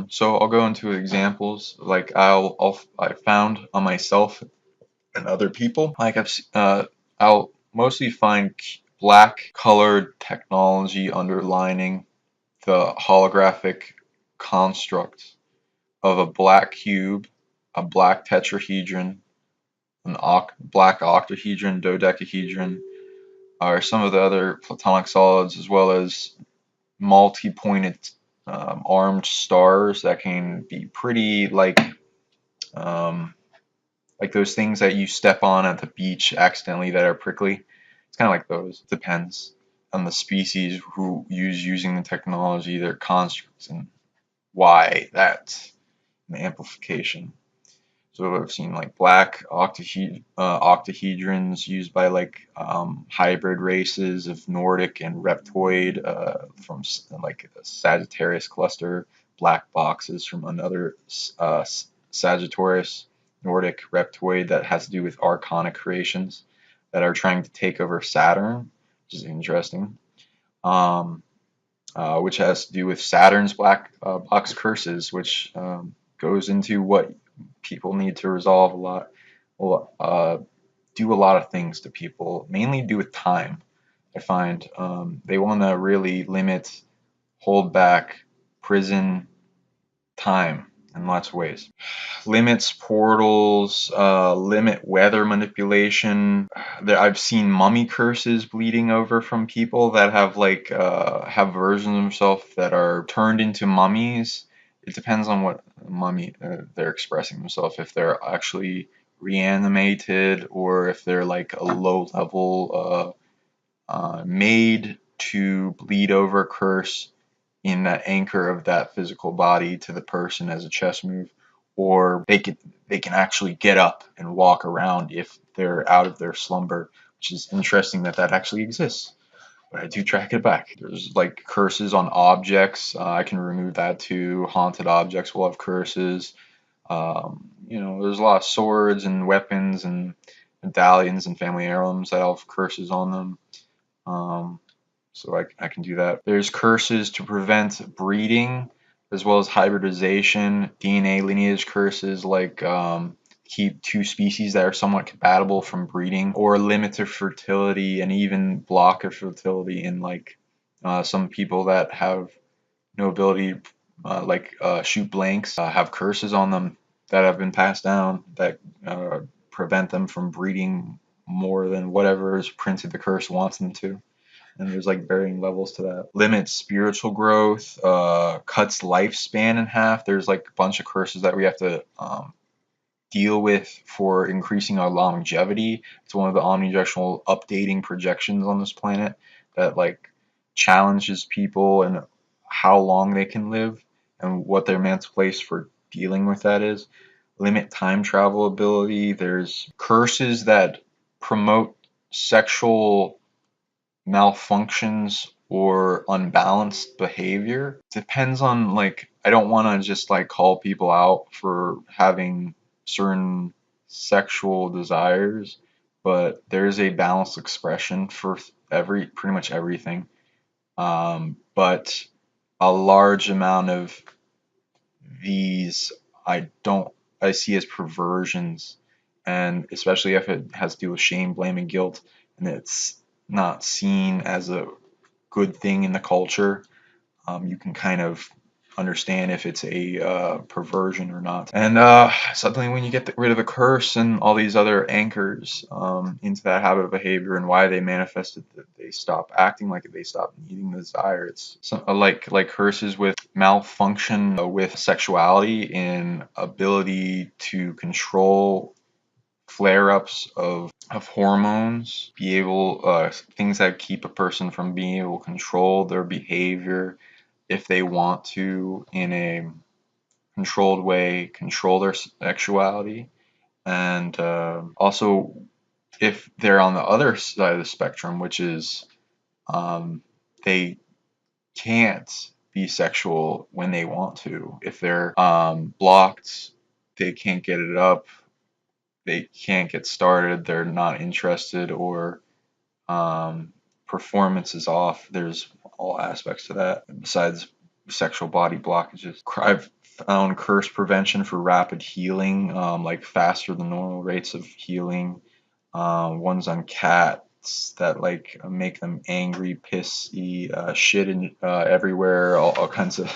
So I'll go into examples. Like I found on myself and other people. I'll mostly find black colored technology underlining the holographic construct of a black cube, a black tetrahedron, black octahedron, dodecahedron, or some of the other platonic solids, as well as multi-pointed armed stars that can be pretty um, like those things that you step on at the beach accidentally that are prickly. It's kind of like those. Depends on the species who using the technology, their constructs, and why that's an amplification. So I've seen like black octahedrons used by hybrid races of Nordic and Reptoid from like a Sagittarius cluster, black boxes from another Sagittarius Nordic Reptoid that has to do with archonic creations that are trying to take over Saturn, which is interesting. Which has to do with Saturn's black box curses, which goes into what people need to resolve a lot, do a lot of things to people, mainly do with time. I find they want to really limit, hold back, prison time in lots of ways. Limits portals, limit weather manipulation. I've seen mummy curses bleeding over from people that have versions of themselves that are turned into mummies. It depends on what mummy they're expressing themselves. If they're actually reanimated or if they're like a low level made to bleed over curse in that anchor of that physical body to the person as a chess move, or they can actually get up and walk around if they're out of their slumber, which is interesting that that actually exists. But I do track it back. There's like curses on objects. I can remove that too. Haunted objects will have curses. There's a lot of swords and weapons and medallions and family heirlooms that have curses on them. Um, so I can do that. There's curses to prevent breeding as well as hybridization, DNA lineage curses keep two species that are somewhat compatible from breeding, or limit their fertility and even block their fertility in some people that have no ability, shoot blanks, have curses on them that have been passed down that prevent them from breeding more than whatever is printed the curse wants them to, and there's like varying levels to that. Limits spiritual growth, cuts lifespan in half. There's like a bunch of curses that we have to deal with for increasing our longevity. It's one of the omnidirectional updating projections on this planet that challenges people and how long they can live and what their mental place for dealing with that is. Limit time travel ability. There's curses that promote sexual malfunctions or unbalanced behavior. Depends on I don't want to just call people out for having certain sexual desires, but there's a balanced expression for pretty much everything. But a large amount of these I see as perversions, and especially if it has to do with shame, blame, and guilt, and it's not seen as a good thing in the culture, you can kind of understand if it's a perversion or not. And suddenly, when you get rid of the curse and all these other anchors into that habit of behavior and why they manifested, that they stop acting like it, they stop needing the desire. It's like curses with malfunction with sexuality in ability to control flare-ups of hormones, be able things that keep a person from being able to control their behavior if they want to in a controlled way, control their sexuality, and also if they're on the other side of the spectrum, which is they can't be sexual when they want to. If they're blocked, they can't get it up, they can't get started, they're not interested, or performance is off. There's all aspects to that besides sexual body blockages. I've found curse prevention for rapid healing, like faster than normal rates of healing. Ones on cats that like make them angry, pissy, shit everywhere, all kinds of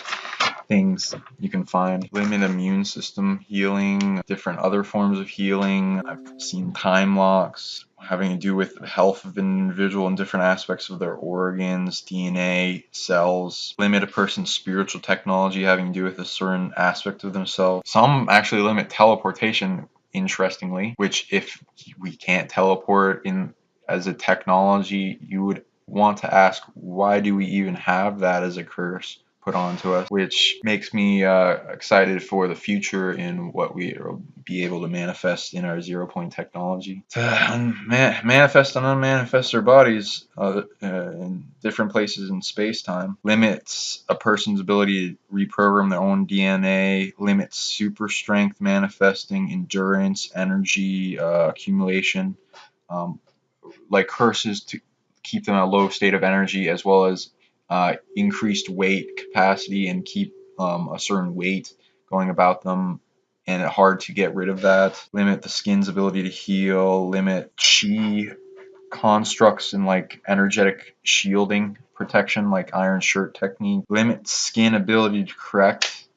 things you can find. Limit immune system healing, different other forms of healing. I've seen time locks having to do with the health of an individual and different aspects of their organs, DNA, cells. Limit a person's spiritual technology having to do with a certain aspect of themselves. Some actually limit teleportation, interestingly, which if we can't teleport in as a technology, you would want to ask, why do we even have that as a curse put onto us? Which makes me excited for the future in what we will be able to manifest in our 0 point technology. To manifest and unmanifest our bodies in different places in space-time. Limits a person's ability to reprogram their own DNA. Limits super strength manifesting, endurance, energy accumulation. Like curses to keep them in a low state of energy, as well as increased weight capacity and keep a certain weight going about them, and it's hard to get rid of that. Limit the skin's ability to heal. Limit chi constructs and like energetic shielding protection, like iron shirt technique. Limit skin ability to correct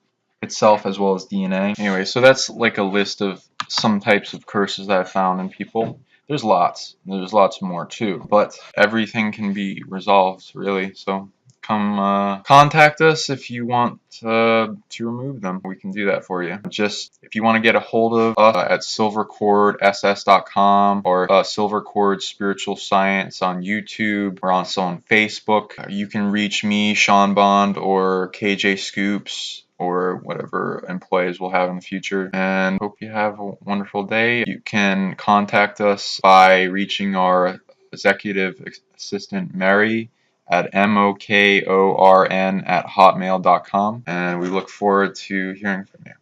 itself, as well as DNA. Anyway, so that's like a list of some types of curses that I found in people. There's lots. There's lots more too, but everything can be resolved, really. So come contact us if you want to remove them. We can do that for you. Just if you want to get a hold of us at silvercordss.com or Silvercord Spiritual Science on YouTube, or also on Facebook. You can reach me, Sean Bond, or KJ Scoops, or whatever employees we'll have in the future. And hope you have a wonderful day. You can contact us by reaching our executive assistant, Mary, at mokorn@hotmail.com. And we look forward to hearing from you.